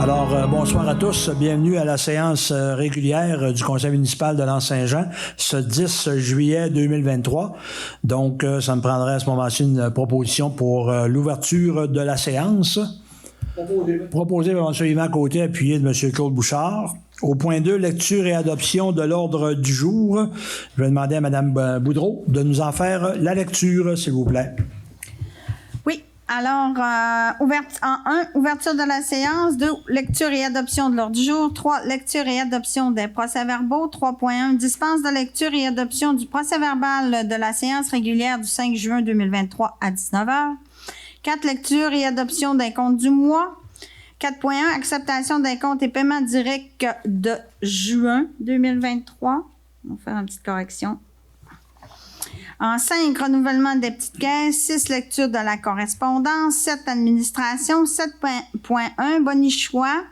Alors, bonsoir à tous. Bienvenue à la séance régulière du Conseil municipal de l'Anse-Saint-Jean, ce 10 juillet 2023. Donc, ça me prendrait à ce moment-ci une proposition pour l'ouverture de la séance. Proposé par M. Yvan Côté, appuyé de M. Claude Bouchard. Au point 2, lecture et adoption de l'ordre du jour. Je vais demander à Mme Boudreau de nous en faire la lecture, s'il vous plaît. Alors, ouverture de la séance. 2, lecture et adoption de l'ordre du jour. 3, lecture et adoption des procès-verbaux. 3.1, dispense de lecture et adoption du procès-verbal de la séance régulière du 5 juin 2023 à 19h. 4, lecture et adoption des comptes du mois. 4.1, acceptation des comptes et paiements directs de juin 2023. On va faire une petite correction. En 5, renouvellement des petites caisses. 6, lecture de la correspondance. 7, administration. 7.1, bonichois.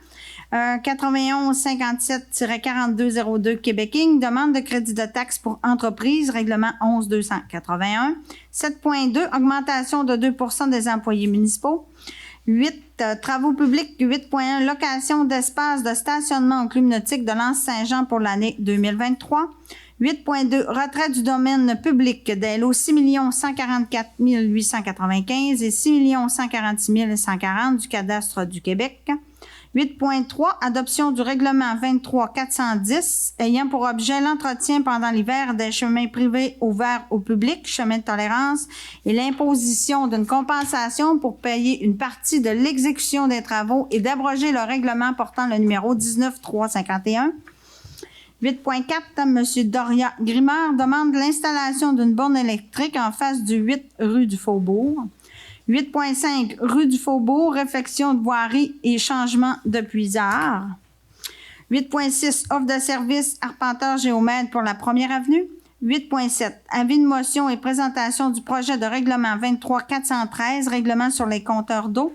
9157-4202 Québec Inc. Demande de crédit de taxes pour entreprises. Règlement 11-281. 7.2, augmentation de 2 % des employés municipaux. 8, travaux publics. 8.1, location d'espace de stationnement au club nautique de l'Anse-Saint-Jean pour l'année 2023. 8.2, retrait du domaine public des lots 6 144 895 et 6 146 140 du cadastre du Québec. 8.3, adoption du règlement 23-410 ayant pour objet l'entretien pendant l'hiver des chemins privés ouverts au public, chemin de tolérance, et l'imposition d'une compensation pour payer une partie de l'exécution des travaux et d'abroger le règlement portant le numéro 19-351. 8.4, M. Doria Grimard demande l'installation d'une borne électrique en face du 8 rue du Faubourg. 8.5, rue du Faubourg, réfection de voirie et changement de puisard. 8.6, offre de service arpenteur géomètre pour la première avenue. 8.7, avis de motion et présentation du projet de règlement 23-413, règlement sur les compteurs d'eau.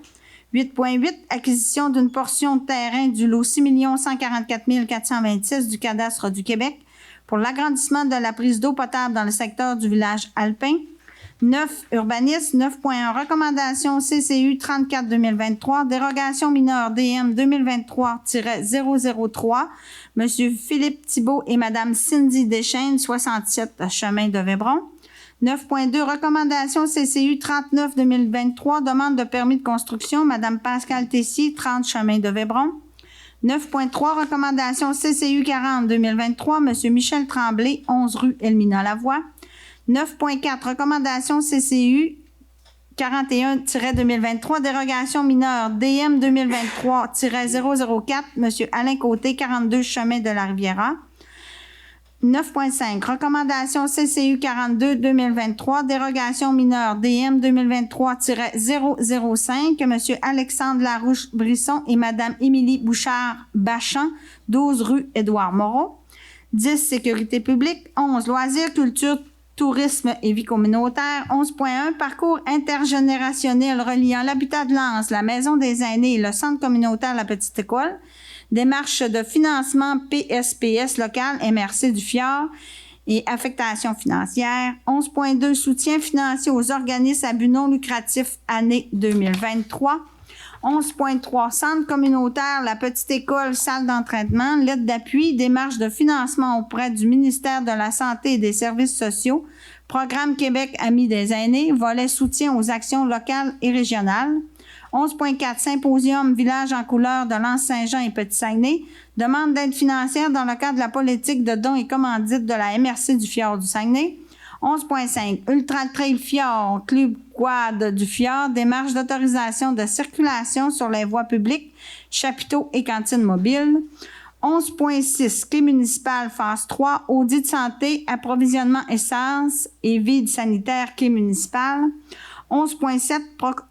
8.8, acquisition d'une portion de terrain du lot 6 144 426 du cadastre du Québec pour l'agrandissement de la prise d'eau potable dans le secteur du village alpin. 9, urbanisme. 9.1, recommandation CCU 34-2023, dérogation mineure DM 2023-003, M. Philippe Thibault et Mme Cindy Deschênes, 67 chemin de Vébron. 9.2, recommandation CCU 39-2023, demande de permis de construction, Mme Pascale Tessier, 30 chemin de Vébron. 9.3, recommandation CCU 40-2023, M. Michel Tremblay, 11 rue Elmina Lavoie. 9.4, recommandation CCU 41-2023, dérogation mineure DM 2023-004, M. Alain Côté, 42 chemin de la Riviera. 9.5, recommandation CCU 42-2023, dérogation mineure DM 2023-005, M. Alexandre Larouche-Brisson et Mme Émilie Bouchard-Bachan, 12 rue Édouard-Moreau. 10, sécurité publique. 11, loisirs, culture, tourisme et vie communautaire. 11.1, parcours intergénérationnel reliant l'habitat de l'Anse, la maison des aînés et le centre communautaire La Petite École. Démarche de financement PSPS local, MRC du Fjord et affectation financière. 11.2, soutien financier aux organismes à but non lucratif année 2023. 11.3, centre communautaire, La Petite École, salle d'entraînement, lettre d'appui, démarche de financement auprès du ministère de la Santé et des Services sociaux, Programme Québec Amis des aînés, volet soutien aux actions locales et régionales. 11.4, symposium Village en couleur de l'Anse-Saint-Jean et Petit-Saguenay, demande d'aide financière dans le cadre de la politique de dons et commandites de la MRC du Fjord du Saguenay. 11.5, Ultra Trail Fjord, Club Quad du Fjord, démarche d'autorisation de circulation sur les voies publiques, chapiteaux et cantines mobiles. 11.6, Clé municipale, phase 3, audit de santé, approvisionnement essence et vide sanitaire, clé municipale. 11.7,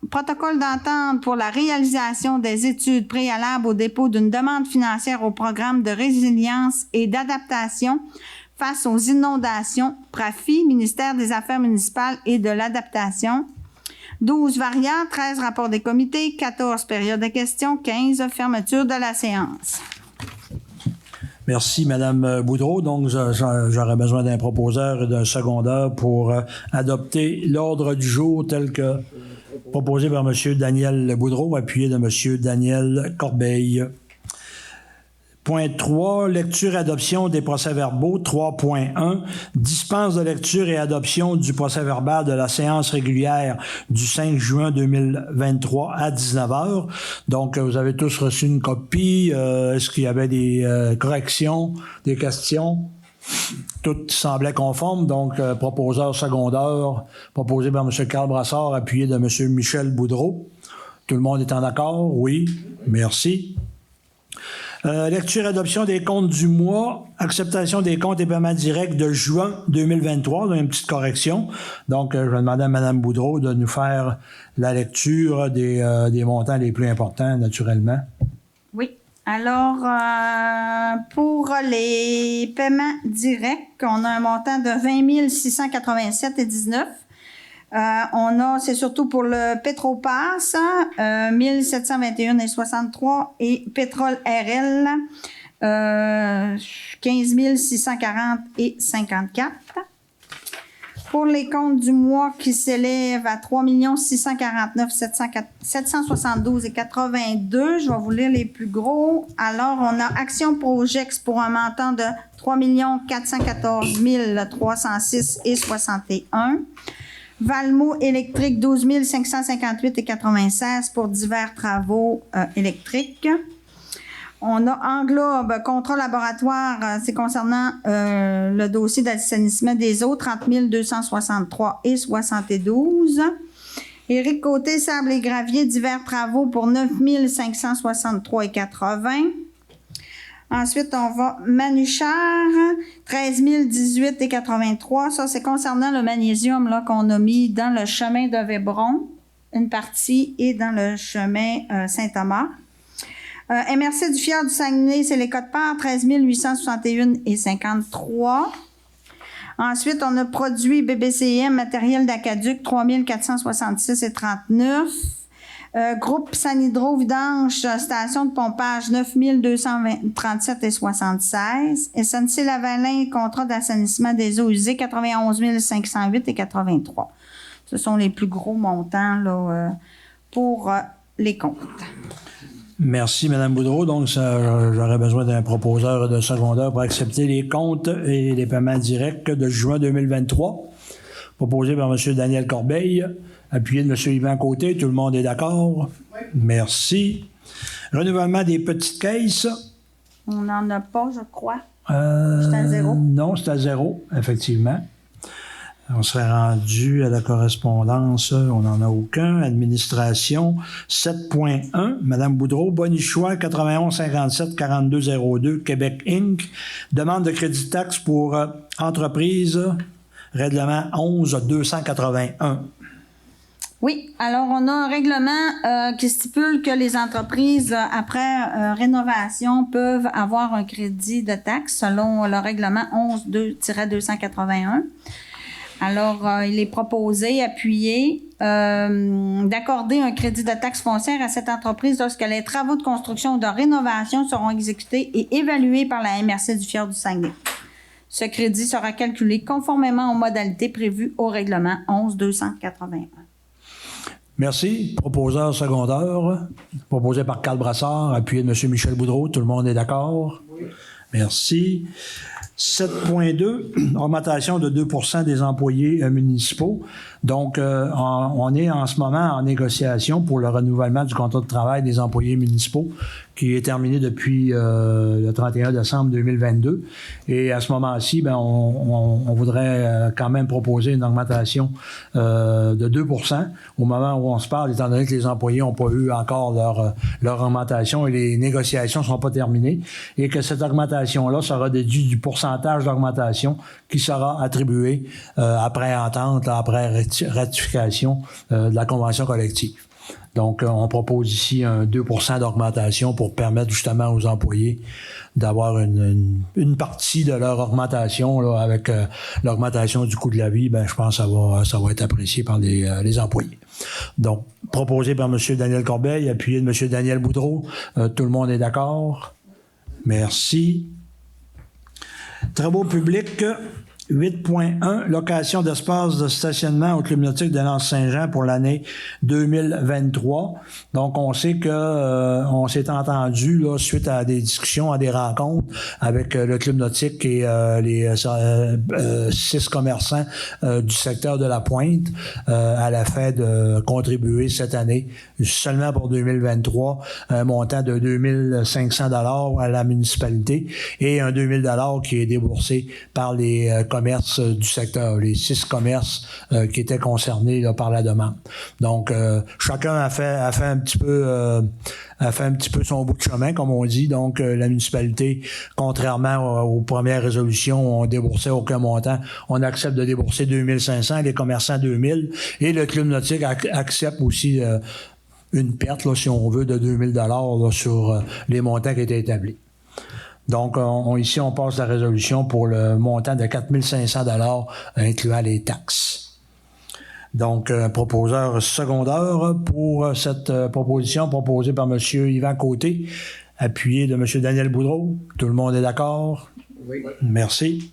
protocole d'entente pour la réalisation des études préalables au dépôt d'une demande financière au programme de résilience et d'adaptation face aux inondations, PRAFI, ministère des Affaires municipales et de l'adaptation. 12 variants, 13 rapports des comités, 14 périodes de questions, 15 fermeture de la séance. Merci, Mme Boudreau. Donc, j'aurais besoin d'un proposeur et d'un secondeur pour adopter l'ordre du jour tel que proposé par M. Daniel Boudreau, appuyé de M. Daniel Corbeil. Point 3, lecture et adoption des procès-verbaux. 3.1, dispense de lecture et adoption du procès-verbal de la séance régulière du 5 juin 2023 à 19h. Donc, vous avez tous reçu une copie. Est-ce qu'il y avait des corrections, des questions? Tout semblait conforme. Donc, proposeur secondaire, proposé par M. Carl Brassard, appuyé de M. Michel Boudreau. Tout le monde est en accord? Oui. Merci. Lecture et adoption des comptes du mois, acceptation des comptes et paiements directs de juin 2023, donc une petite correction. Donc, je vais demander à Mme Boudreau de nous faire la lecture des montants les plus importants, naturellement. Oui. Alors, pour les paiements directs, on a un montant de 20 687,19. C'est surtout pour le Pétropass, 1721,63 et Pétrole RL, 15 640,54. Pour les comptes du mois qui s'élèvent à 3 649 772,82, je vais vous lire les plus gros. Alors, on a Action Projex pour un montant de 3 414 306,61. Valmo électrique, 12 558,96 pour divers travaux électriques. On a Englobe, contrat laboratoire, c'est concernant le dossier d'assainissement des eaux, 30 263,72. Éric Côté, sable et gravier, divers travaux pour 9 563,80. Ensuite, on va Manuchar, 13 018,83. Ça, c'est concernant le magnésium là, qu'on a mis dans le chemin de Vébron, une partie, et dans le chemin Saint-Thomas. MRC du Fjord du Saguenay, c'est les codes-parts, 13 861,53. Ensuite, on a produit BBCM, matériel d'Aqueduc, 3 466,39. Groupe Sanhydro Vidange, station de pompage, 9 237,76. SNC Lavalin, contrat d'assainissement des eaux usées, 91 508,83. Ce sont les plus gros montants là, pour les comptes. Merci, Mme Boudreau. Donc, j'aurais besoin d'un proposeur et d'un secondaire pour accepter les comptes et les paiements directs de juin 2023, proposé par M. Daniel Corbeil, appuyé de M. Yvan Côté. Tout le monde est d'accord? Oui. Merci. Renouvellement des petites caisses. On n'en a pas, je crois. C'est à 0. Non, c'est à 0, effectivement. On serait rendu à la correspondance, on n'en a aucun. Administration, 7.1, Mme Boudreau, Bonichois, 9157-4202, Québec Inc. Demande de crédit de taxe pour entreprise, règlement 11-281. Oui, alors on a un règlement qui stipule que les entreprises, après rénovation, peuvent avoir un crédit de taxe selon le règlement 11-281. Alors, il est proposé, appuyé, d'accorder un crédit de taxe foncière à cette entreprise lorsque les travaux de construction ou de rénovation seront exécutés et évalués par la MRC du Fjord du Saguenay. Ce crédit sera calculé conformément aux modalités prévues au règlement 11-281. Merci. Proposeur secondaire, proposé par Carl Brassard, appuyé de M. Michel Boudreau. Tout le monde est d'accord? Oui. Merci. 7.2, augmentation de 2 % des employés municipaux. Donc, on est en ce moment en négociation pour le renouvellement du contrat de travail des employés municipaux qui est terminé depuis le 31 décembre 2022. Et à ce moment-ci, ben, on voudrait quand même proposer une augmentation de 2 % au moment où on se parle, étant donné que les employés n'ont pas eu encore leur augmentation et les négociations ne sont pas terminées, et que cette augmentation-là sera déduite du pourcentage d'augmentation qui sera attribué après entente, après ratification de la convention collective. Donc, on propose ici un 2 % d'augmentation pour permettre justement aux employés d'avoir une partie de leur augmentation là, avec l'augmentation du coût de la vie. Ben, je pense que ça va être apprécié par les employés. Donc, proposé par M. Daniel Corbeil, appuyé de M. Daniel Boudreau. Tout le monde est d'accord? Merci. Travaux publics, 8.1, location d'espace de stationnement au Club nautique de L'Anse-Saint-Jean pour l'année 2023. Donc, on sait que on s'est entendu là, suite à des discussions, à des rencontres avec le Club nautique et les 6 commerçants du secteur de la Pointe à la fin de contribuer cette année, seulement pour 2023, un montant de 2500 $ à la municipalité et un 2000 $ qui est déboursé par les commerces du secteur, les 6 commerces qui étaient concernés là, par la demande. Donc, chacun a fait un petit peu son bout de chemin, comme on dit. Donc, la municipalité, contrairement aux premières résolutions, on déboursait aucun montant. On accepte de débourser 2500, les commerçants 2000, et le Club nautique accepte aussi une perte, là, si on veut, de 2000 $ là, sur les montants qui étaient établis. Donc, ici, on passe la résolution pour le montant de 4500 $ incluant les taxes. Donc, proposeur secondaire pour cette proposition proposée par M. Yvan Côté, appuyé de M. Daniel Boudreau. Tout le monde est d'accord? Oui. Merci.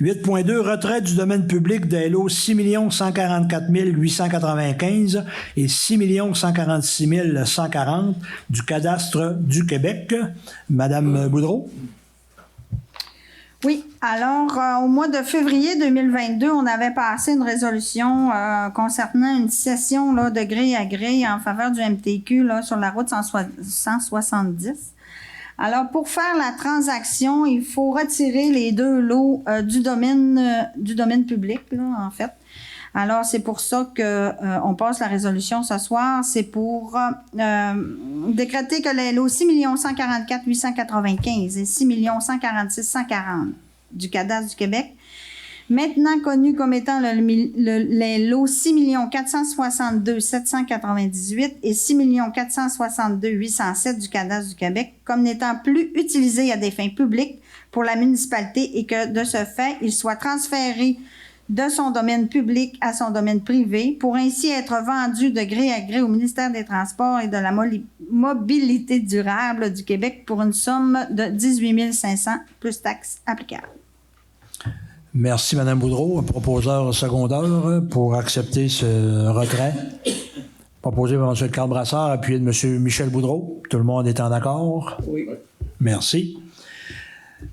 8.2, retrait du domaine public des lots 6 144 895 et 6 146 140 du cadastre du Québec. Madame Boudreau? Oui, alors au mois de février 2022, on avait passé une résolution concernant une cession là, de gré à gré en faveur du MTQ là, sur la route 170. Alors, pour faire la transaction, il faut retirer les 2 lots du domaine public, là, en fait. Alors, c'est pour ça que on passe la résolution ce soir. C'est pour décréter que les lots 6 144 895 et 6 146 140 du cadastre du Québec, maintenant connus comme étant les lots 6 462 798 et 6 462 807 du cadastre du Québec, comme n'étant plus utilisés à des fins publiques pour la municipalité et que, de ce fait, ils soient transférés de son domaine public à son domaine privé pour ainsi être vendus de gré à gré au ministère des Transports et de la Mobilité durable du Québec pour une somme de 18 500 plus taxes applicables. Merci, Mme Boudreau, proposeur secondaire, pour accepter ce retrait. Proposé par M. Carl Brassard, appuyé de M. Michel Boudreau. Tout le monde est en accord? Oui. Merci.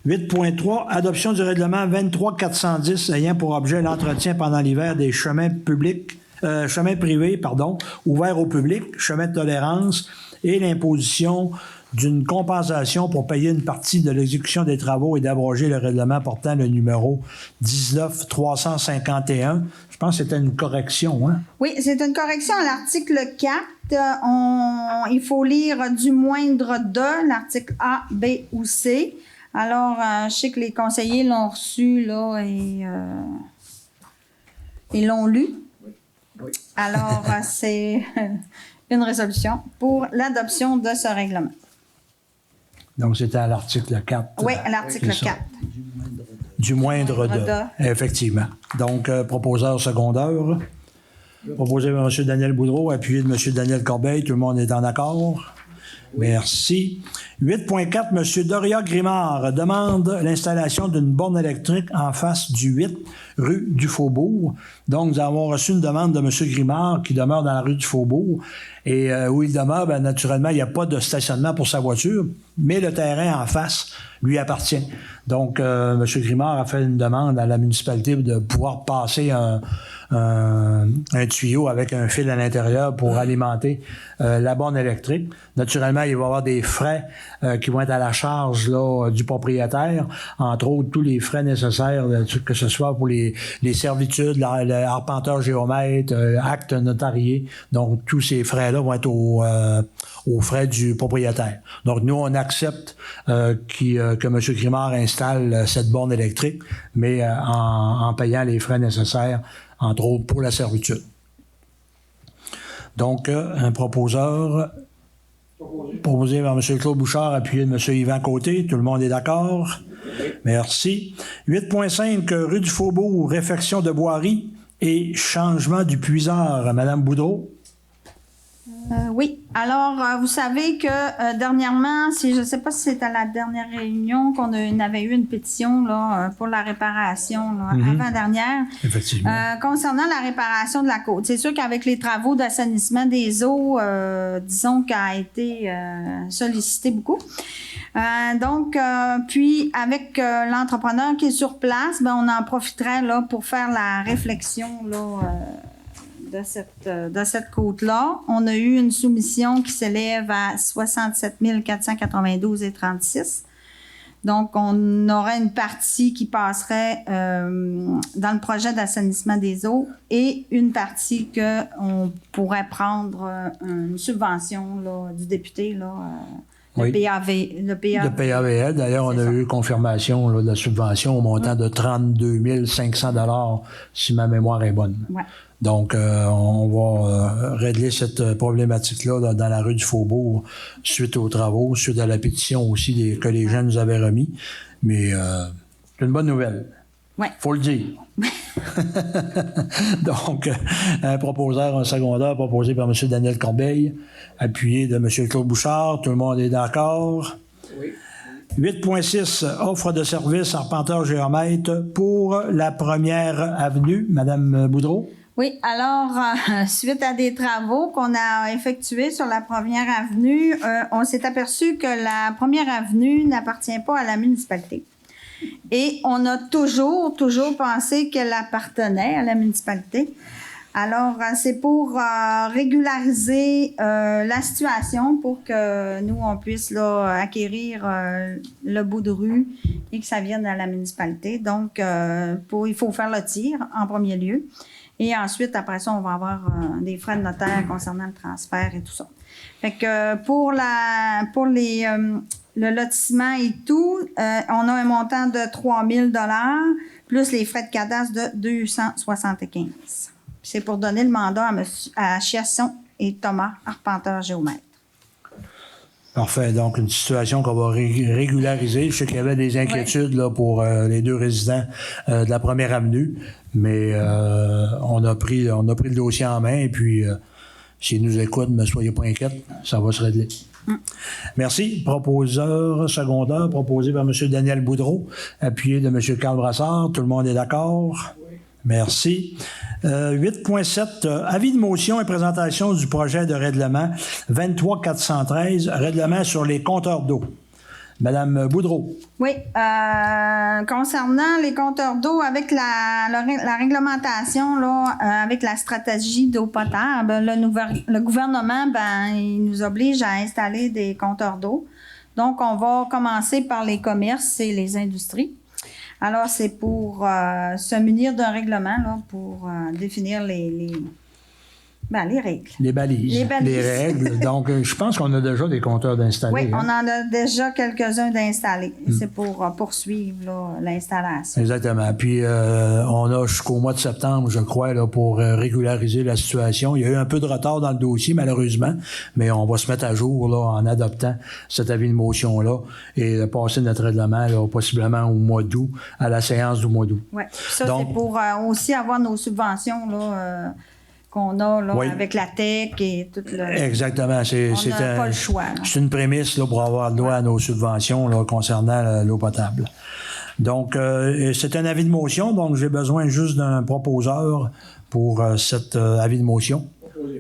8.3, adoption du règlement 23-410 ayant pour objet l'entretien pendant l'hiver des chemins privés, ouverts au public, chemins de tolérance et l'imposition d'une compensation pour payer une partie de l'exécution des travaux et d'abroger le règlement portant le numéro 19-351. Je pense que c'était une correction, hein? Oui, c'est une correction à l'article 4. Il faut lire du moindre de l'article A, B ou C. Alors, je sais que les conseillers l'ont reçu, là, et l'ont lu. Oui. Alors, c'est une résolution pour l'adoption de ce règlement. Donc, c'était à l'article 4. Oui, à l'article 4. Du moindre de. Effectivement. Donc, proposeur secondaire. Proposé par M. Daniel Boudreau, appuyé de M. Daniel Corbeil. Tout le monde est en accord? Oui. Merci. 8.4, M. Doria Grimard demande l'installation d'une borne électrique en face du 8 rue du Faubourg. Donc, nous avons reçu une demande de M. Grimard qui demeure dans la rue du Faubourg. Et où il demeure, bien, naturellement, il n'y a pas de stationnement pour sa voiture, mais le terrain en face lui appartient. Donc, M. Grimard a fait une demande à la municipalité de pouvoir passer un tuyau avec un fil à l'intérieur pour alimenter la borne électrique. Naturellement, il va y avoir des frais qui vont être à la charge là, du propriétaire, entre autres tous les frais nécessaires, que ce soit pour les servitudes, l'arpenteur géomètre, actes notariés. Donc, tous ces frais-là vont être aux frais du propriétaire. Donc, nous, on accepte que M. Grimard installe cette borne électrique, mais en payant les frais nécessaires, entre autres pour la servitude. Donc, un proposeur proposé par M. Claude Bouchard, appuyé de M. Yvan Côté. Tout le monde est d'accord? Merci. 8.5, rue du Faubourg, réfection de boirie et changement du puiseur. Mme Boudreau? Oui. Alors, vous savez que dernièrement, je ne sais pas si c'était à la dernière réunion qu'on avait eu une pétition là, pour la réparation, là, avant-dernière. Effectivement. Concernant la réparation de la côte. C'est sûr qu'avec les travaux d'assainissement des eaux, disons qu'elle a été sollicité beaucoup. Puis avec l'entrepreneur qui est sur place, ben, on en profiterait là, pour faire la réflexion là, de cette côte-là. On a eu une soumission qui s'élève à 67 492,36. Donc, on aurait une partie qui passerait dans le projet d'assainissement des eaux et une partie qu'on pourrait prendre une subvention là, du député, là, le PAVE. D'ailleurs, on a eu confirmation là, de la subvention au montant de 32 500 $, si ma mémoire est bonne. Ouais. Donc, on va régler cette problématique-là dans la rue du Faubourg suite aux travaux, suite à la pétition aussi que les gens nous avaient remis. Mais c'est une bonne nouvelle. Oui. Faut le dire. Donc, un proposeur, un secondaire proposé par M. Daniel Corbeil, appuyé de M. Claude Bouchard. Tout le monde est d'accord? Oui. 8.6, offre de service arpenteur-géomètre pour la première avenue. Madame Boudreau? Oui, alors, suite à des travaux qu'on a effectués sur la première avenue, on s'est aperçu que la première avenue n'appartient pas à la municipalité. Et on a toujours pensé qu'elle appartenait à la municipalité. Alors, c'est pour régulariser la situation pour que nous, on puisse là, acquérir le bout de rue et que ça vienne à la municipalité. Donc, il faut faire le tir en premier lieu. Et ensuite, après ça, on va avoir des frais de notaire concernant le transfert et tout ça. Fait que pour le lotissement et tout, on a un montant de 3 000 $ plus les frais de cadastre de 275. C'est pour donner le mandat à Chiasson et Thomas, arpenteur-géomètre. Parfait. Donc, une situation qu'on va régulariser. Je sais qu'il y avait des inquiétudes là, pour les deux résidents de la première avenue, mais on a pris le dossier en main et puis s'ils nous écoutent, ne soyez pas inquiets, ça va se régler. Merci. Proposeur secondaire proposé par M. Daniel Boudreau, appuyé de M. Carl Brassard. Tout le monde est d'accord? Oui. Merci. 8.7, avis de motion et présentation du projet de règlement 23 413, règlement sur les compteurs d'eau. Madame Boudreau. Oui, concernant les compteurs d'eau, avec la réglementation, là, avec la stratégie d'eau potable, le gouvernement, il nous oblige à installer des compteurs d'eau. Donc, on va commencer par les commerces et les industries. Alors, c'est pour se munir d'un règlement là, pour définir les règles. Les balises. Les règles. Donc, je pense qu'on a déjà des compteurs d'installer. Oui, on en a déjà quelques-uns d'installés. C'est pour poursuivre là, l'installation. Exactement. Puis, on a jusqu'au mois de septembre, je crois, là, pour régulariser la situation. Il y a eu un peu de retard dans le dossier, malheureusement, mais on va se mettre à jour là, en adoptant cet avis de motion-là et passer notre règlement là, possiblement au mois d'août, à la séance du mois d'août. Oui. Ça, donc, c'est pour aussi avoir nos subventions là, qu'on a là, avec la TEC et tout le... Exactement. On n'a pas le choix. Là. C'est une prémisse là, pour avoir le droit à nos subventions là, concernant l'eau potable. Donc, c'est un avis de motion, donc j'ai besoin juste d'un proposeur pour cet avis de motion.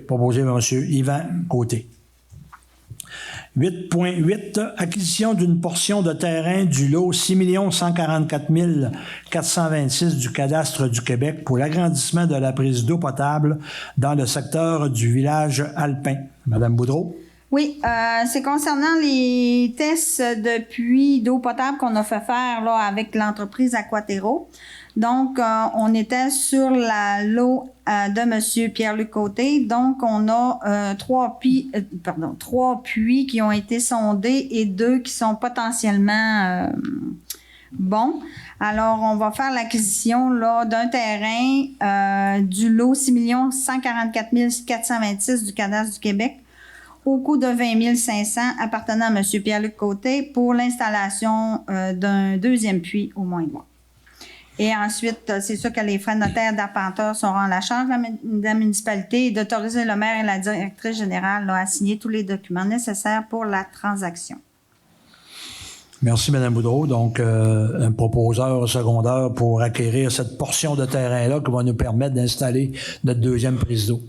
Proposé par M. Yvan Côté. 8.8, acquisition d'une portion de terrain du lot 6 144 426 du cadastre du Québec pour l'agrandissement de la prise d'eau potable dans le secteur du village alpin. Madame Boudreau. Oui, c'est concernant les tests de puits d'eau potable qu'on a fait faire là, avec l'entreprise Aquatero. Donc, on était sur l'eau de M. Pierre-Luc Côté. Donc, on a trois puits qui ont été sondés et 2 qui sont potentiellement bons. Alors, on va faire l'acquisition là, d'un terrain du lot 6 144 426 du cadastre du Québec au coût de 20 500 appartenant à M. Pierre-Luc Côté pour l'installation d'un 2e puits au Mont-Édouard. Et ensuite, c'est sûr que les frais notaires d'appenteur seront à la charge de la municipalité et d'autoriser le maire et la directrice générale à signer tous les documents nécessaires pour la transaction. Merci, Mme Boudreau. Donc, un proposeur secondaire pour acquérir cette portion de terrain-là qui va nous permettre d'installer notre deuxième prise d'eau.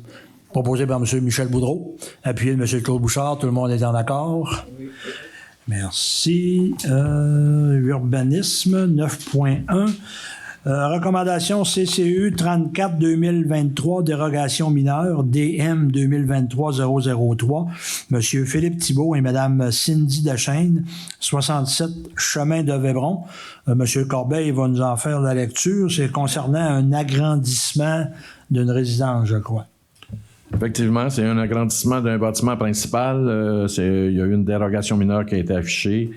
Proposé par M. Michel Boudreau, appuyé de M. Claude Bouchard. Tout le monde est en accord? Oui. Merci. Urbanisme 9.1. Recommandation CCU 34-2023, dérogation mineure, DM 2023-003, M. Philippe Thibault et Mme Cindy Dechaine, 67 Chemin de Vébron. M. Corbeil va nous en faire la lecture. C'est concernant un agrandissement d'une résidence, je crois. Effectivement, c'est un agrandissement d'un bâtiment principal. Il y a eu une dérogation mineure qui a été affichée.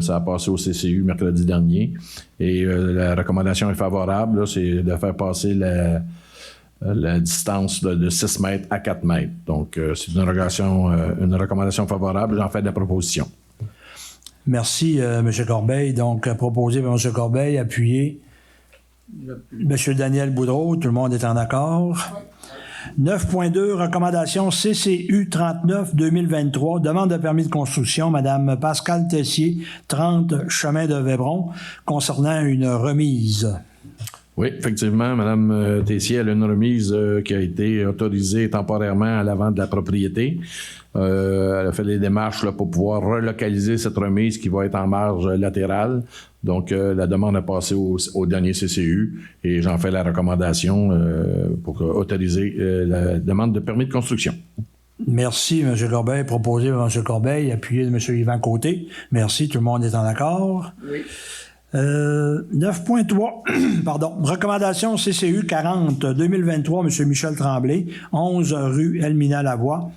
Ça a passé au CCU mercredi dernier. Et la recommandation est favorable. Là, c'est de faire passer la distance de 6 mètres à 4 mètres. Donc, c'est une recommandation favorable. J'en fais de la proposition. Merci, M. Corbeil. Donc, proposé par M. Corbeil, appuyé. M. Daniel Boudreau, tout le monde est en accord. 9.2, recommandation CCU 39-2023, demande de permis de construction, Mme Pascale Tessier, 30 Chemin de Vébron, concernant une remise. Oui, effectivement, Mme Tessier, elle a une remise qui a été autorisée temporairement à l'avant de la propriété. Elle a fait les démarches là, pour pouvoir relocaliser cette remise qui va être en marge latérale. Donc, la demande a passé au dernier CCU et j'en fais la recommandation pour autoriser la demande de permis de construction. Merci, M. Corbeil. Proposé par M. Corbeil, appuyé de M. Yvan Côté. Merci, tout le monde est en accord. Oui. 9.3, pardon. Recommandation CCU 40-2023, M. Michel Tremblay, 11 rue Elmina-Lavoie.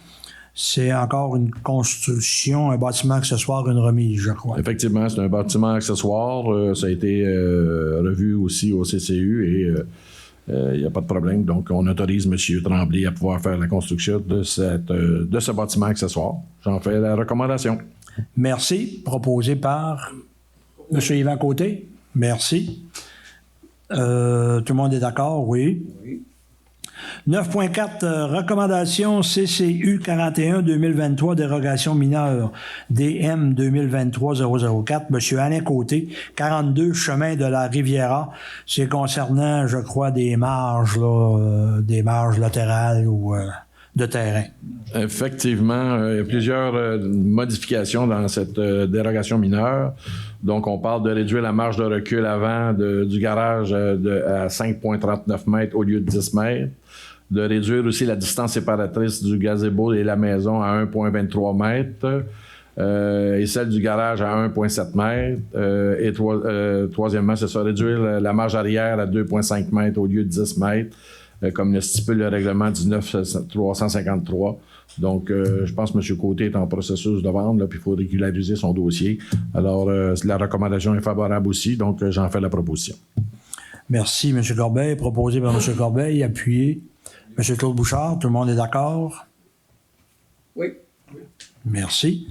C'est encore une construction, un bâtiment accessoire, une remise, je crois. Effectivement, c'est un bâtiment accessoire. Ça a été revu aussi au CCU et il n'y a pas de problème. Donc, on autorise M. Tremblay à pouvoir faire la construction de ce bâtiment accessoire. J'en fais la recommandation. Merci. Proposé par M. Yvan Côté. Merci. Tout le monde est d'accord? Oui. Oui. 9.4, recommandation CCU 41-2023, dérogation mineure, DM 2023-004, M. Alain Côté, 42 Chemin de la Riviera. C'est concernant, je crois, des marges latérales ou de terrain. Effectivement, il y a plusieurs modifications dans cette dérogation mineure. Donc, on parle de réduire la marge de recul avant du garage à 5,39 mètres au lieu de 10 mètres. De réduire aussi la distance séparatrice du gazebo et la maison à 1,23 mètres et celle du garage à 1,7 mètres. Et troisièmement, c'est ça, réduire la marge arrière à 2,5 mètres au lieu de 10 mètres, comme le stipule le règlement 19-353. Donc, je pense que M. Côté est en processus de vente, puis il faut régulariser son dossier. Alors, la recommandation est favorable aussi, donc j'en fais la proposition. Merci, M. Corbeil. Proposé par M. Corbeil, appuyé. M. Claude Bouchard, tout le monde est d'accord? Oui. Merci.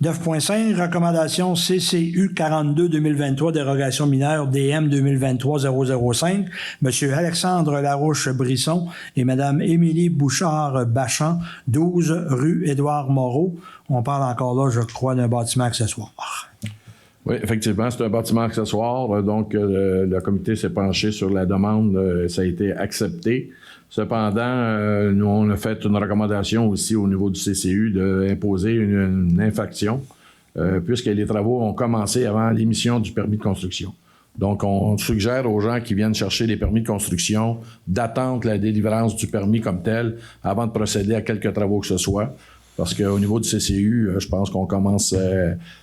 9.5, recommandation CCU 42-2023, dérogation mineure DM 2023-005, M. Alexandre Larouche-Brisson et Mme Émilie Bouchard-Bachan, 12 rue Édouard-Moreau. On parle encore là, je crois, d'un bâtiment accessoire. Oui, effectivement, c'est un bâtiment accessoire. Donc, le comité s'est penché sur la demande. Ça a été accepté. Cependant, nous, on a fait une recommandation aussi au niveau du CCU d'imposer une infraction, puisque les travaux ont commencé avant l'émission du permis de construction. Donc, on suggère aux gens qui viennent chercher les permis de construction d'attendre la délivrance du permis comme tel avant de procéder à quelques travaux que ce soit. Parce qu'au niveau du CCU, je pense qu'on commence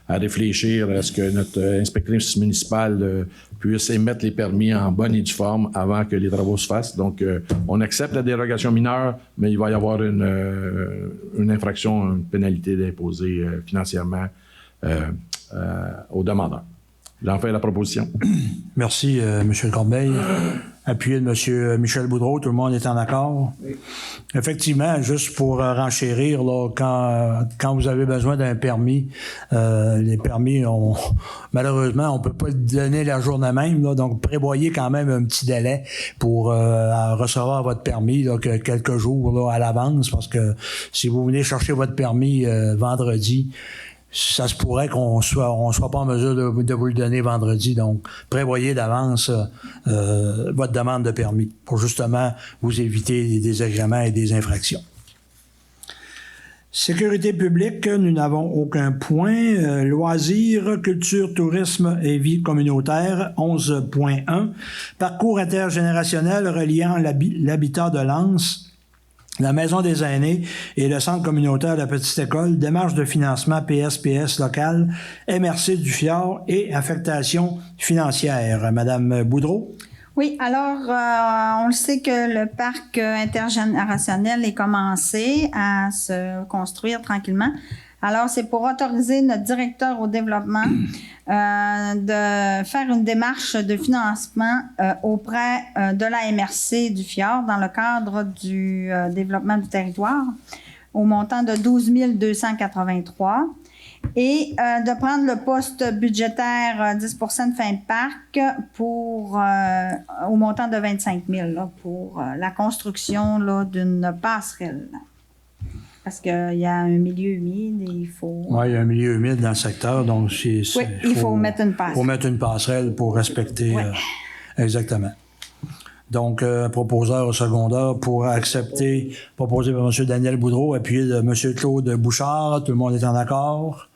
à réfléchir à ce que notre inspectrice municipale puisse émettre les permis en bonne et due forme avant que les travaux se fassent. Donc, on accepte la dérogation mineure, mais il va y avoir une infraction, une pénalité d'imposer financièrement aux demandeurs. J'en fais la proposition. Merci, M. Corbeil. appuyé de M. Michel Boudreau. Tout le monde est en accord? Oui. Effectivement, juste pour renchérir, là, quand vous avez besoin d'un permis, les permis, malheureusement, on peut pas le donner la journée même, là, donc prévoyez quand même un petit délai pour recevoir votre permis, là, quelques jours là, à l'avance, parce que si vous venez chercher votre permis vendredi, ça se pourrait qu'on soit pas en mesure de vous le donner vendredi. Donc, prévoyez d'avance votre demande de permis pour justement vous éviter des désagréments et des infractions. Sécurité publique, nous n'avons aucun point. Loisirs, culture, tourisme et vie communautaire, 11.1. Parcours intergénérationnel reliant l'habitat de Lens, la Maison des aînés et le Centre communautaire de la Petite École, démarche de financement PSPS local, MRC du Fjord et affectation financière. Madame Boudreau? Oui, alors, on le sait que le parc intergénérationnel est commencé à se construire tranquillement. Alors, c'est pour autoriser notre directeur au développement de faire une démarche de financement auprès de la MRC du Fjord dans le cadre du développement du territoire au montant de 12 283 et de prendre le poste budgétaire 10 % de fin de parc pour au montant de 25 000 là, pour la construction là, d'une passerelle. Parce qu'il y a un milieu humide et il faut... Oui, il y a un milieu humide dans le secteur, donc il faut mettre une passerelle. Il faut mettre une passerelle pour respecter... Oui. Exactement. Donc, proposeur au secondaire pour accepter, proposé par M. Daniel Boudreau, appuyé de M. Claude Bouchard. Tout le monde est en accord?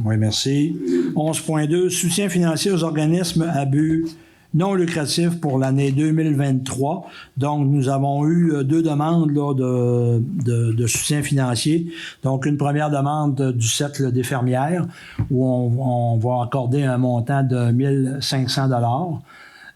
Oui, merci. 11.2, soutien financier aux organismes à but non lucratif pour l'année 2023. Donc, nous avons eu 2 demandes là, de soutien financier. Donc, une première demande du Cercle des fermières où on va accorder un montant de 1 500 $.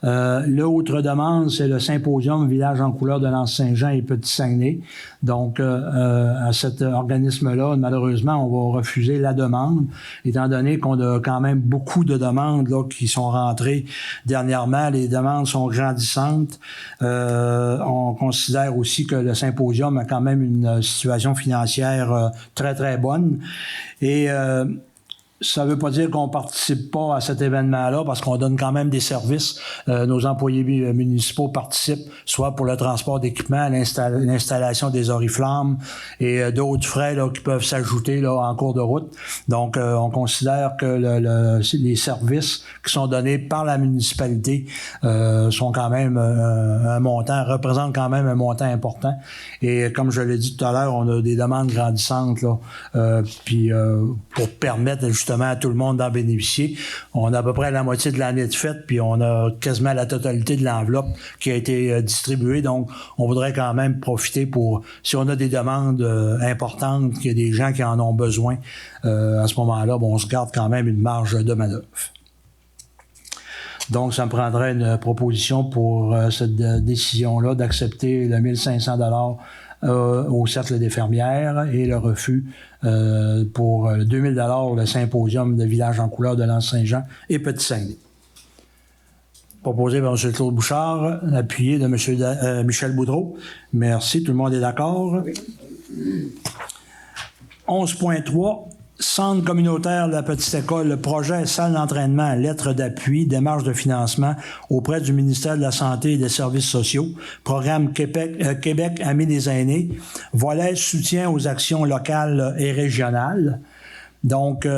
L'autre demande, c'est le symposium Village en couleur de Lens-Saint-Jean et Petit-Saguenay. Donc, à cet organisme-là, malheureusement, on va refuser la demande, étant donné qu'on a quand même beaucoup de demandes là, qui sont rentrées dernièrement. Les demandes sont grandissantes. On considère aussi que le symposium a quand même une situation financière très, très bonne. Et ça ne veut pas dire qu'on ne participe pas à cet événement-là parce qu'on donne quand même des services. Nos employés municipaux participent soit pour le transport d'équipement, l'installation des oriflammes et d'autres frais là, qui peuvent s'ajouter là, en cours de route. Donc, on considère que les services qui sont donnés par la municipalité sont quand même représentent quand même un montant important. Et comme je l'ai dit tout à l'heure, on a des demandes grandissantes là, puis pour permettre justement à tout le monde d'en bénéficier. On a à peu près la moitié de l'année de fête, puis on a quasiment la totalité de l'enveloppe qui a été distribuée. Donc, on voudrait quand même profiter pour, si on a des demandes importantes, qu'il y a des gens qui en ont besoin, à ce moment-là, on se garde quand même une marge de manœuvre. Donc, ça me prendrait une proposition pour cette décision-là d'accepter le 1 500 $ au Cercle des fermières et le refus pour 2 000 $ le symposium de Village en couleur de Lens-Saint-Jean et Petit-Saguenay. Proposé par M. Claude Bouchard, appuyé de M. Michel Boudreau. Merci, tout le monde est d'accord? Oui. 11.3. Centre communautaire de la Petite École, le projet salle d'entraînement, lettre d'appui, démarche de financement auprès du ministère de la Santé et des Services sociaux, programme Québec Amis des aînés, volet soutien aux actions locales et régionales. Donc,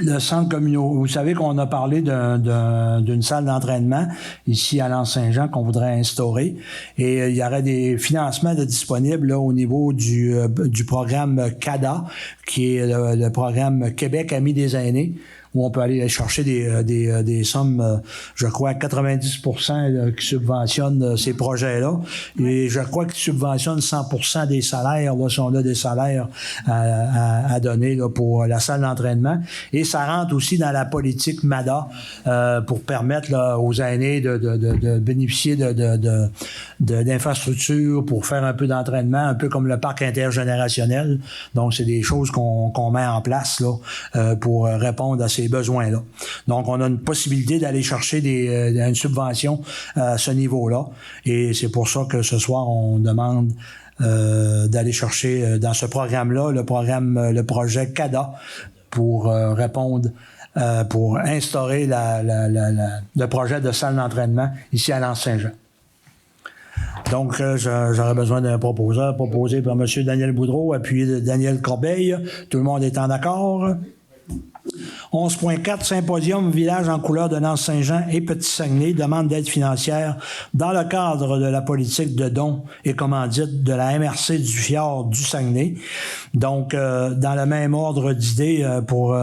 le centre communautaire, vous savez qu'on a parlé d'une salle d'entraînement ici à Lens-Saint-Jean qu'on voudrait instaurer et il y aurait des financements disponibles là, au niveau du programme CADA, qui est le programme Québec Amis des aînés, où on peut aller chercher des sommes, je crois, à 90% qui subventionnent ces projets-là. Et je crois qu'ils subventionnent 100% des salaires, là, si on a des salaires à donner là, pour la salle d'entraînement. Et ça rentre aussi dans la politique MADA pour permettre là, aux aînés de bénéficier d'infrastructures pour faire un peu d'entraînement, un peu comme le parc intergénérationnel. Donc, c'est des choses qu'on met en place là, pour répondre à ces ces besoins-là. Donc, on a une possibilité d'aller chercher une subvention à ce niveau-là. Et c'est pour ça que ce soir, on demande d'aller chercher dans ce programme-là, le projet CADA, pour répondre, pour instaurer le projet de salle d'entraînement ici à l'Anse-Saint-Jean. Donc, j'aurais besoin d'un proposeur, proposé par M. Daniel Boudreau, appuyé de Daniel Corbeil. Tout le monde est en accord. 11.4, Symposium Village en couleur de Nance-Saint-Jean et Petit-Saguenay, demande d'aide financière dans le cadre de la politique de dons et commandites de la MRC du Fjord du Saguenay. Donc, dans le même ordre d'idée pour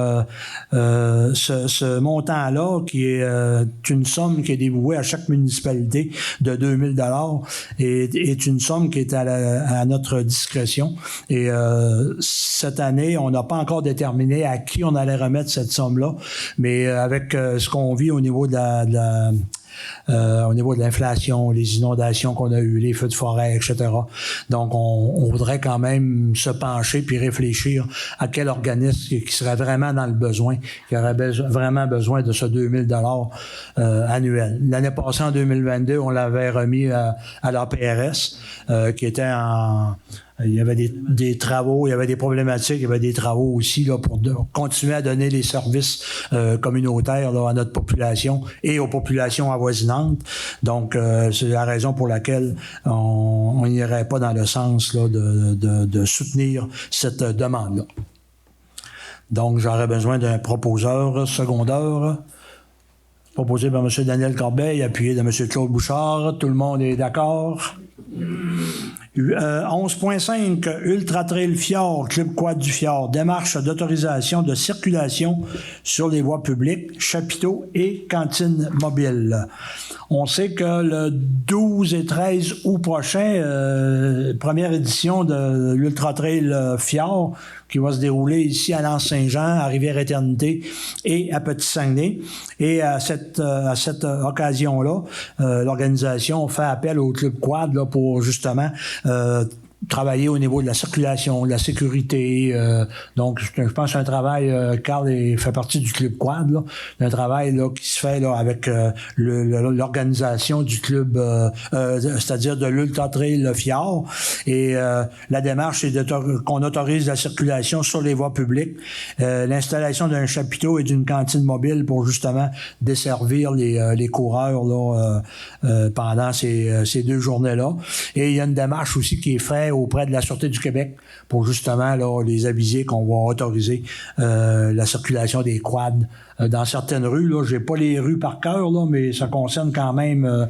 ce montant-là, qui est une somme qui est dévouée à chaque municipalité de 2 000 $, est une somme qui est à notre discrétion. Et cette année, on n'a pas encore déterminé à qui on allait remettre cette somme-là, mais avec ce qu'on vit au niveau au niveau de l'inflation, les inondations qu'on a eues, les feux de forêt, etc. Donc, on voudrait quand même se pencher puis réfléchir à quel organisme qui serait vraiment dans le besoin, qui aurait vraiment besoin de ce 2 000 $ annuel. L'année passée, en 2022, on l'avait remis à l'APRS, qui était il y avait des travaux, il y avait des problématiques, il y avait des travaux aussi là, pour continuer à donner les services communautaires là, à notre population et aux populations avoisinantes. Donc, c'est la raison pour laquelle on n'irait pas dans le sens là, de soutenir cette demande-là. Donc, j'aurais besoin d'un proposeur secondaire, proposé par M. Daniel Corbeil, appuyé de M. Claude Bouchard. Tout le monde est d'accord? 11.5, Ultra Trail Fjord, Club Quad du Fjord, démarche d'autorisation de circulation sur les voies publiques, chapiteaux et cantines mobiles. On sait que le 12 et 13 août prochain, première édition de l'Ultra Trail Fjord, qui va se dérouler ici à Nance-Saint-Jean, à Rivière-Éternité et à Petit-Saguenay. Et à cette occasion-là, l'organisation fait appel au Club Quad là, pour justement travailler au niveau de la circulation, de la sécurité. Donc, je pense que c'est un travail, Carl fait partie du Club Quad, là, un travail là, qui se fait là, avec l'organisation du club, c'est-à-dire de l'Ultra Trail Fjord. Et la démarche, c'est qu'on autorise la circulation sur les voies publiques, l'installation d'un chapiteau et d'une cantine mobile pour justement desservir les coureurs là, pendant ces 2 journées-là. Et il y a une démarche aussi qui est faite auprès de la Sûreté du Québec pour justement là, les aviser qu'on va autoriser la circulation des quads dans certaines rues. Là, j'ai pas les rues par cœur, là, mais ça concerne quand même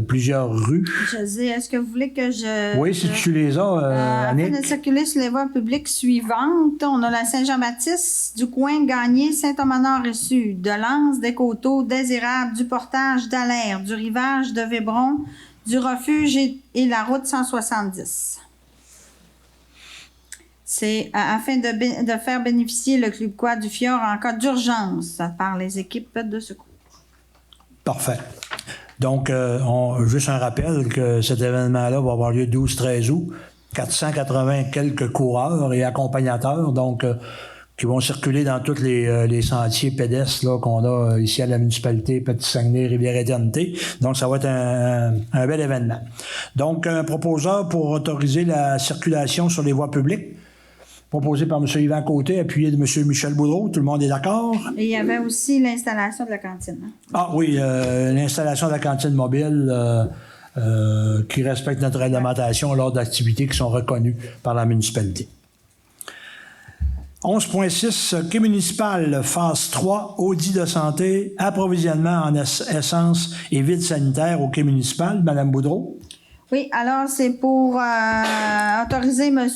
plusieurs rues. Je dis, est-ce que vous voulez que je... Oui, si tu les as, Annick. Afin de circuler sur les voies publiques suivantes, on a la Saint-Jean-Baptiste, du Coin, Gagné, Saint-Thomas-Nord et Sud, de Lens, des Coteaux, des Érables, du Portage, d'Alaire, du Rivage, de Vébron, du Refuge et la route 170. C'est afin de faire bénéficier le Club Quad du Fjord en cas d'urgence par les équipes de secours. Parfait. Donc, juste un rappel que cet événement-là va avoir lieu 12-13 août. 480 quelques coureurs et accompagnateurs, donc qui vont circuler dans tous les sentiers pédestres là, qu'on a ici à la municipalité Petit-Saguenay, Rivière-Éternité. Donc, ça va être un bel événement. Donc, un proposeur pour autoriser la circulation sur les voies publiques, proposé par M. Yvan Côté, appuyé de M. Michel Boudreau. Tout le monde est d'accord? Et il y avait aussi l'installation de la cantine. Hein? Ah oui, l'installation de la cantine mobile qui respecte notre réglementation lors d'activités qui sont reconnues par la municipalité. 11.6, Quai municipal, phase 3, audit de santé, approvisionnement en essence et vide sanitaire au quai municipal. Madame Boudreau? Oui, alors c'est pour autoriser M.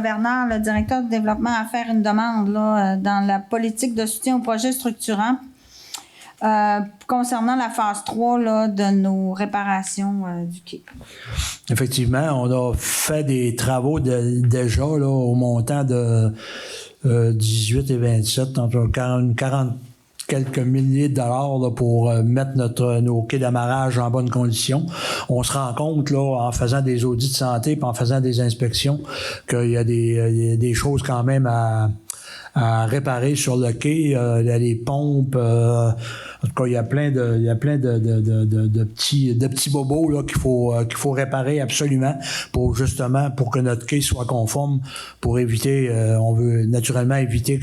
Bernard, le directeur du développement, à faire une demande là, dans la politique de soutien aux projets structurants concernant la phase 3 là, de nos réparations du quai. Effectivement, on a fait des travaux déjà là, au montant de 18 et 27, entre 40 quelques milliers de dollars là, pour mettre nos quais d'amarrage en bonne condition. On se rend compte, là, en faisant des audits de santé et en faisant des inspections, qu'il y a des choses quand même à à réparer sur le quai, les pompes. En tout cas, il y a plein de petits bobos là qu'il faut réparer absolument pour que notre quai soit conforme, pour éviter, on veut naturellement éviter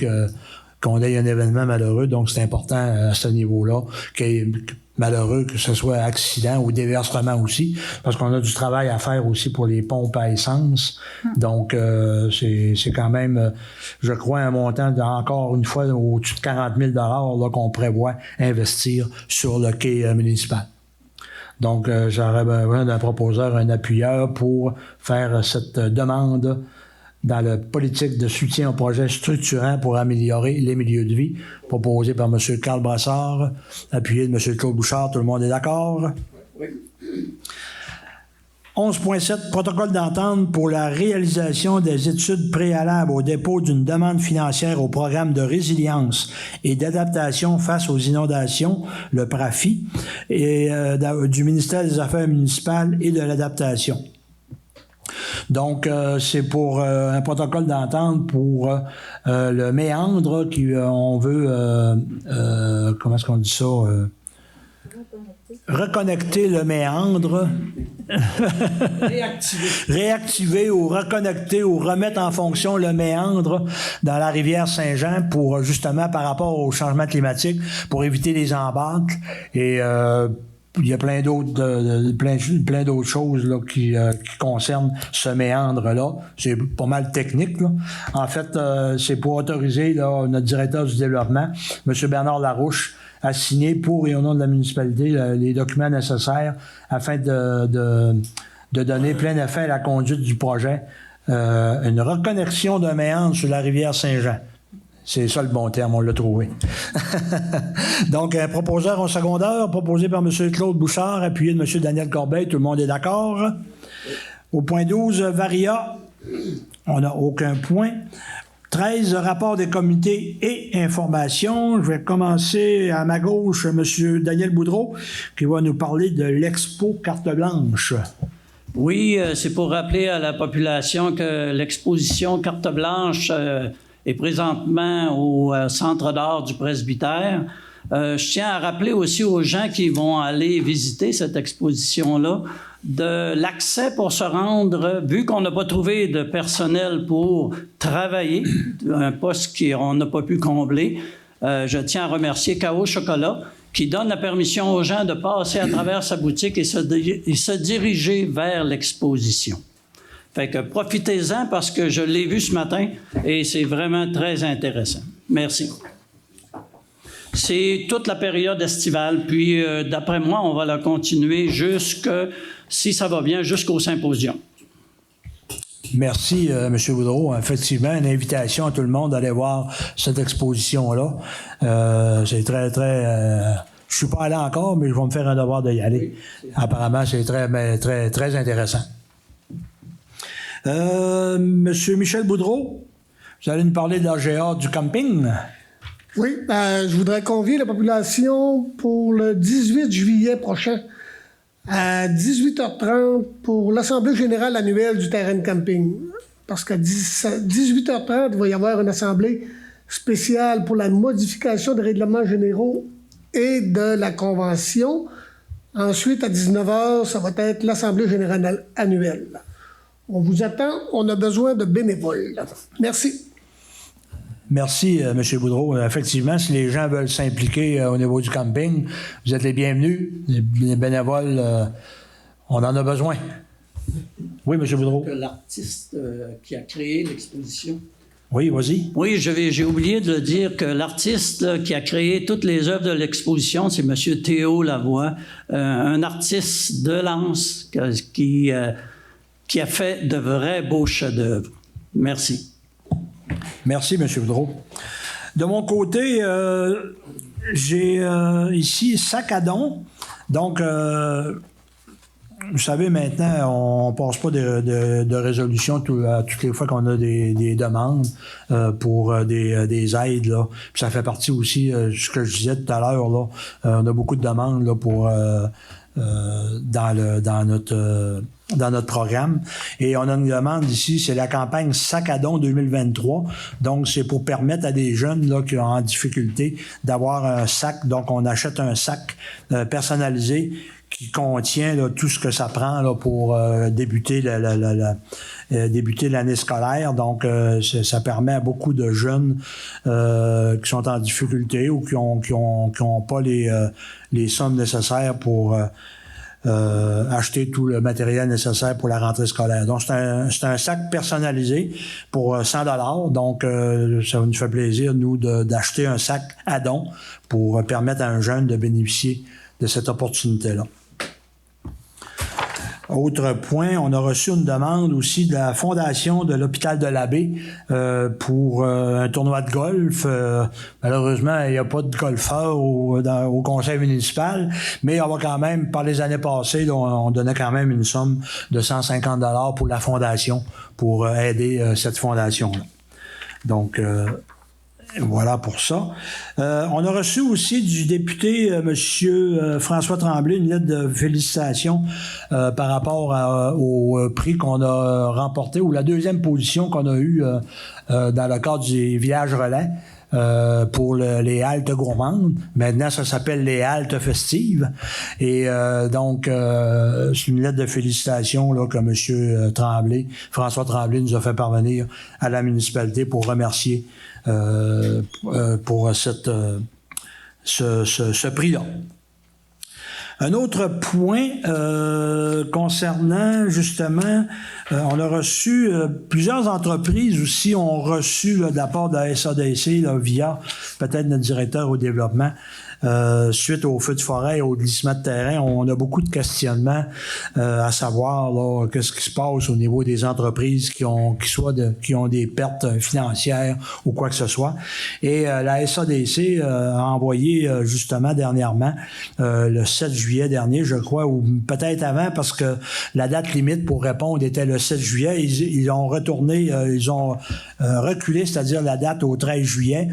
qu'on ait un événement malheureux, donc c'est important à ce niveau-là, malheureux, que ce soit accident ou déversement aussi, parce qu'on a du travail à faire aussi pour les pompes à essence. Donc, c'est quand même, je crois, un montant encore une fois au-dessus de 40 000 là, qu'on prévoit investir sur le quai municipal. Donc, j'aurais besoin d'un proposeur, un appuyeur pour faire cette demande dans la politique de soutien aux projets structurants pour améliorer les milieux de vie, proposé par M. Carl Brassard, appuyé de M. Claude Bouchard. Tout le monde est d'accord? Oui. 11.7, protocole d'entente pour la réalisation des études préalables au dépôt d'une demande financière au programme de résilience et d'adaptation face aux inondations, le PRAFI, et du ministère des Affaires municipales et de l'adaptation. Donc, c'est pour un protocole d'entente pour le méandre on veut, comment est-ce qu'on dit ça? Reconnecter le méandre. Réactiver ou reconnecter ou remettre en fonction le méandre dans la rivière Saint-Jean pour, justement, par rapport au changement climatique, pour éviter les embâcles et il y a plein d'autres choses là, qui concernent ce méandre-là. C'est pas mal technique, là. En fait, c'est pour autoriser là, notre directeur du développement, M. Bernard Larouche, à signer pour et au nom de la municipalité les documents nécessaires afin de donner plein effet à la conduite du projet. Une reconnexion d'un méandre sur la rivière Saint-Jean. C'est ça le bon terme, on l'a trouvé. Donc, un proposeur en secondaire, proposé par M. Claude Bouchard, appuyé de M. Daniel Corbeil, tout le monde est d'accord. Au point 12, Varia, on n'a aucun point. 13, rapport des comités et informations. Je vais commencer à ma gauche, M. Daniel Boudreau, qui va nous parler de l'Expo Carte Blanche. Oui, c'est pour rappeler à la population que l'exposition Carte Blanche est présentement au Centre d'art du Presbytère. Je tiens à rappeler aussi aux gens qui vont aller visiter cette exposition-là de l'accès pour se rendre, vu qu'on n'a pas trouvé de personnel pour travailler, un poste qu'on n'a pas pu combler. Je tiens à remercier K.O. Chocolat qui donne la permission aux gens de passer à travers sa boutique et se diriger vers l'exposition. Fait que profitez-en parce que je l'ai vu ce matin et c'est vraiment très intéressant. Merci. C'est toute la période estivale, puis d'après moi, on va la continuer si ça va bien, jusqu'au symposium. Merci, M. Boudreau. Effectivement, une invitation à tout le monde d'aller voir cette exposition-là. C'est très, très... je suis pas allé encore, mais je vais me faire un devoir d'y aller. Oui, apparemment, c'est très, très, très intéressant. Monsieur Michel Boudreau, vous allez nous parler de l'AGA du camping. Oui, je voudrais convier la population pour le 18 juillet prochain à 18h30 pour l'Assemblée générale annuelle du terrain de camping. Parce qu'à 18h30, il va y avoir une assemblée spéciale pour la modification des règlements généraux et de la Convention. Ensuite, à 19h, ça va être l'Assemblée générale annuelle. On vous attend, on a besoin de bénévoles. Merci. Merci, M. Boudreau. Effectivement, si les gens veulent s'impliquer au niveau du camping, vous êtes les bienvenus. Les bénévoles, on en a besoin. Oui, M. Boudreau. L'artiste qui a créé l'exposition. Oui, vas-y. Oui, j'ai oublié de le dire que l'artiste qui a créé toutes les œuvres de l'exposition, c'est M. Théo Lavoie, un artiste de Lens qui a fait de vrais beaux chefs-d'œuvre. Merci. Merci, M. Boudreau. De mon côté, j'ai ici Sac-à-Don. Donc, vous savez, maintenant, on ne passe pas de résolution toutes les fois qu'on a des demandes pour des aides. Là. Puis ça fait partie aussi, ce que je disais tout à l'heure, là, on a beaucoup de demandes là, pour dans notre dans notre programme. Et on a une demande ici, c'est la campagne Sac à don 2023. Donc, c'est pour permettre à des jeunes là, qui sont en difficulté d'avoir un sac. Donc, on achète un sac personnalisé qui contient là, tout ce que ça prend là, pour débuter l'année scolaire. Donc, ça permet à beaucoup de jeunes qui sont en difficulté ou qui ont pas les sommes nécessaires pour acheter tout le matériel nécessaire pour la rentrée scolaire. Donc, c'est un sac personnalisé pour 100$. Donc, ça nous fait plaisir, nous, d'acheter un sac à don pour permettre à un jeune de bénéficier de cette opportunité-là. Autre point, on a reçu une demande aussi de la Fondation de l'Hôpital de l'Abbé pour un tournoi de golf. Malheureusement, il n'y a pas de golfeur au conseil municipal, mais on va quand même, par les années passées, là, on donnait quand même une somme de 150$ pour la Fondation, pour aider cette fondation-là. Donc, voilà pour ça. On a reçu aussi du député Monsieur François Tremblay une lettre de félicitations par rapport au prix qu'on a remporté, ou la deuxième position qu'on a eue dans le cadre du village relais. Pour les haltes gourmandes. Maintenant, ça s'appelle les haltes festives. Et donc, c'est une lettre de félicitations là, que M. Tremblay, François Tremblay, nous a fait parvenir à la municipalité pour remercier pour ce prix-là. Un autre point concernant justement, on a reçu plusieurs entreprises aussi ont reçu là, de la part de la SADC là, via peut-être notre directeur au développement. Suite au feu de forêt et au glissement de terrain, on a beaucoup de questionnements à savoir là, qu'est-ce qui se passe au niveau des entreprises qui ont des pertes financières ou quoi que ce soit. Et la SADC a envoyé justement dernièrement, le 7 juillet dernier, je crois, ou peut-être avant, parce que la date limite pour répondre était le 7 juillet. Ils ont retourné, ils ont reculé, c'est-à-dire la date au 13 juillet.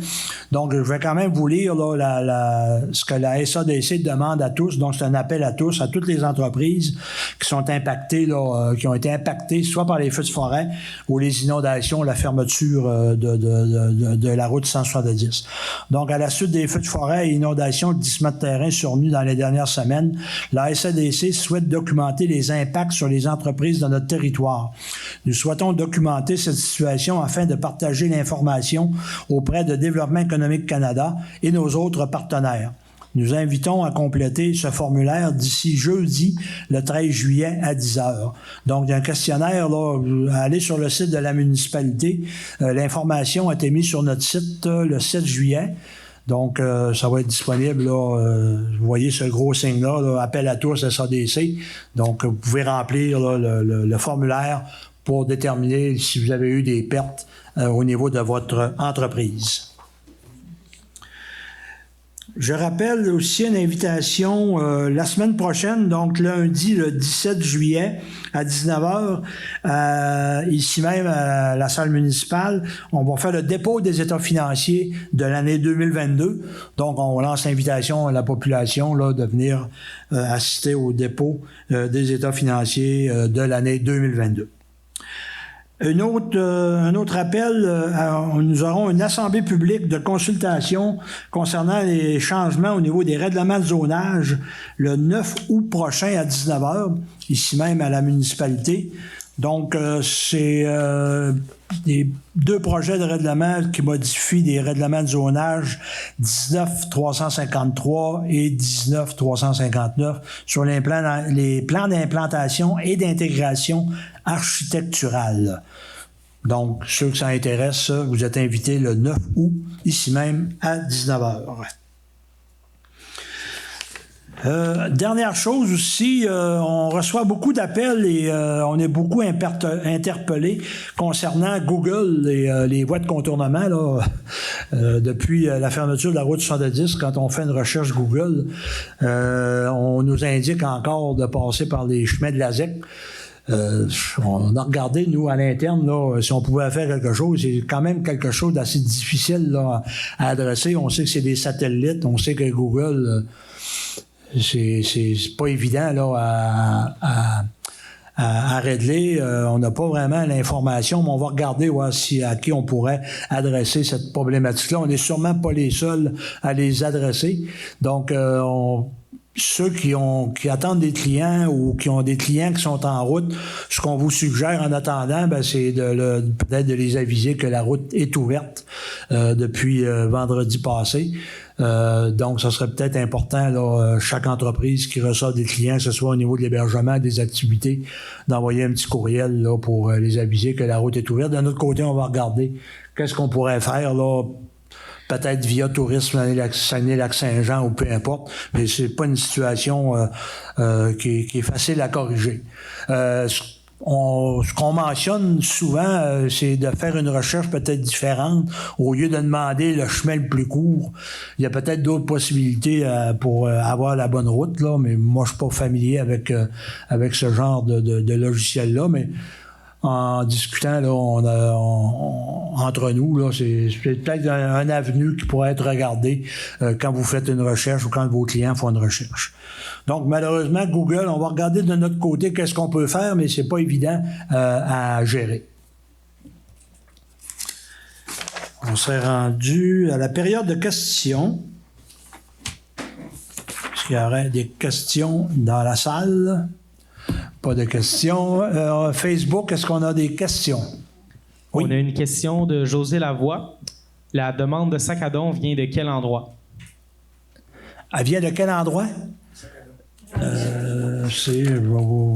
Donc, je vais quand même vous lire là, ce que la SADC demande à tous. Donc, c'est un appel à tous, à toutes les entreprises qui sont impactées, là, qui ont été impactées soit par les feux de forêt ou les inondations, la fermeture de la route 170. Donc, à la suite des feux de forêt et inondations, le glissement de terrain survenu dans les dernières semaines, la SADC souhaite documenter les impacts sur les entreprises de notre territoire. Nous souhaitons documenter cette situation afin de partager l'information auprès de Développement économique Canada et nos autres partenaires. Nous invitons à compléter ce formulaire d'ici jeudi, le 13 juillet à 10h. Donc, il y a un questionnaire, là, allez sur le site de la municipalité. L'information a été mise sur notre site le 7 juillet. Donc, ça va être disponible, là, vous voyez ce gros signe-là, là, appel à tous, SADC. Donc, vous pouvez remplir là, le formulaire pour déterminer si vous avez eu des pertes au niveau de votre entreprise. Je rappelle aussi une invitation la semaine prochaine, donc lundi, le 17 juillet, à 19h, ici même à la salle municipale. On va faire le dépôt des états financiers de l'année 2022. Donc, on lance l'invitation à la population là, de venir assister au dépôt des états financiers de l'année 2022. Un autre appel, nous aurons une assemblée publique de consultation concernant les changements au niveau des règlements de zonage le 9 août prochain à 19h, ici même à la municipalité. Donc, c'est des deux projets de règlement qui modifient des règlements de zonage 19-353 et 19-359 sur les plans d'implantation et d'intégration architecturale. Donc, ceux que ça intéresse, vous êtes invités le 9 août, ici même, à 19h. Dernière chose aussi, on reçoit beaucoup d'appels et on est beaucoup interpellés concernant Google et les voies de contournement là, depuis la fermeture de la route 70. Quand on fait une recherche Google, on nous indique encore de passer par les chemins de la ZEC. On a regardé, nous, à l'interne, là, si on pouvait faire quelque chose. C'est quand même quelque chose d'assez difficile là, à adresser. On sait que c'est des satellites. On sait que Google... c'est pas évident là, à régler. On n'a pas vraiment l'information, mais on va regarder voir à qui on pourrait adresser cette problématique-là. On n'est sûrement pas les seuls à les adresser. Donc, ceux qui attendent des clients ou qui ont des clients qui sont en route, ce qu'on vous suggère en attendant, c'est peut-être de les aviser que la route est ouverte depuis vendredi passé. Donc, ça serait peut-être important, là, chaque entreprise qui reçoit des clients, que ce soit au niveau de l'hébergement, des activités, d'envoyer un petit courriel là, pour les aviser que la route est ouverte. D'un autre côté, on va regarder qu'est-ce qu'on pourrait faire là, peut-être via Tourisme Saguenay-Lac-Saint-Jean ou peu importe, mais c'est pas une situation qui est facile à corriger. Ce qu'on mentionne souvent, c'est de faire une recherche peut-être différente. Au lieu de demander le chemin le plus court, il y a peut-être d'autres possibilités pour avoir la bonne route, là, mais moi, je suis pas familier avec ce genre de logiciel-là, mais en discutant là, entre nous, là, c'est peut-être un avenue qui pourrait être regardé quand vous faites une recherche ou quand vos clients font une recherche. Donc, malheureusement, Google, on va regarder de notre côté qu'est-ce qu'on peut faire, mais c'est pas évident à gérer. On serait rendu à la période de questions. Est-ce qu'il y aurait des questions dans la salle? Pas de questions. Facebook, est-ce qu'on a des questions? Oui. On a une question de José Lavoie. La demande de sac à dos vient de quel endroit? Elle vient de quel endroit? On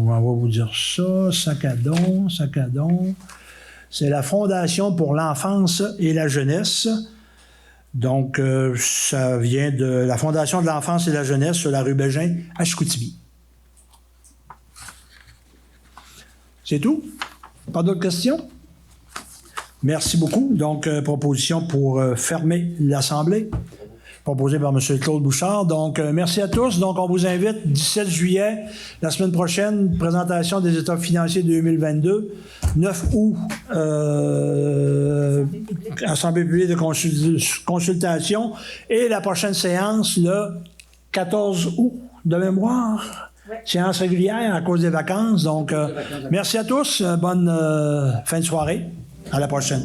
va vous dire ça. Sac à dos. C'est la Fondation pour l'enfance et la jeunesse. Donc, ça vient de la Fondation de l'enfance et la jeunesse sur la rue Bégin à Chicoutimi. C'est tout? Pas d'autres questions? Merci beaucoup. Donc, proposition pour fermer l'Assemblée, proposée par M. Claude Bouchard. Donc, merci à tous. Donc, on vous invite, 17 juillet, la semaine prochaine, présentation des états financiers 2022. 9 août, Assemblée publique de consultation. Et la prochaine séance, le 14 août, de mémoire. Séance régulière à cause des vacances. Donc, merci à tous. Bonne fin de soirée. À la prochaine.